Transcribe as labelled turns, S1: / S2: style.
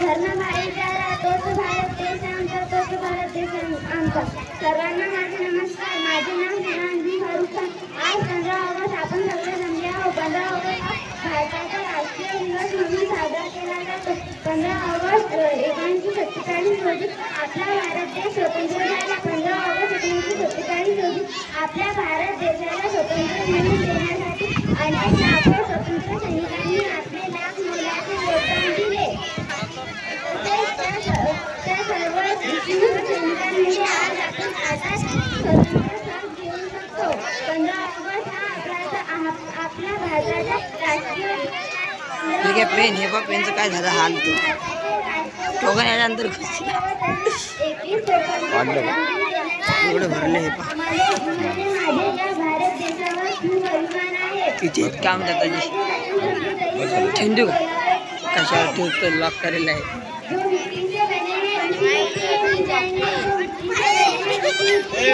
S1: धर्म भाईचारा तोच भारत देश आमचा, तोच भारत देश आमचा। सर्वांना माझे नमस्कार। माझे नाव शिवांगी फारुख खान। आज 15 ऑगस्ट आपण सगळे जमले आहोत। 15 ऑगस्ट हा भारताचा राष्ट्रीय दिवस म्हणून साजरा केला जातो। 15 ऑगस्ट 1947 रोजी आपला भारत देश स्वतंत्र झाला। 15 ऑगस्ट 1947 रोजी आपल्या भारत देशाला स्वातंत्र्य मिळवून देण्यासाठी अनेक लाखो स्वतंत्र सैनिकांनी आपले लाख मोलाचे योगदान दिले। त्या सर्व सैनिकांमुळे आज आपण आता स्वतंत्र श्वास घेऊ शकतो। 15 ऑगस्ट हा आपल्या भारताचा राष्ट्रीय
S2: ठीक आहे। पेन हे पण पेनचं काय झालं हाल तू ठोकन याच्यानंतर एवढं भरले हे पा किती काम त्याची ठेंदू का कशावर ठेवतो लॉक करेल आहे।
S1: ए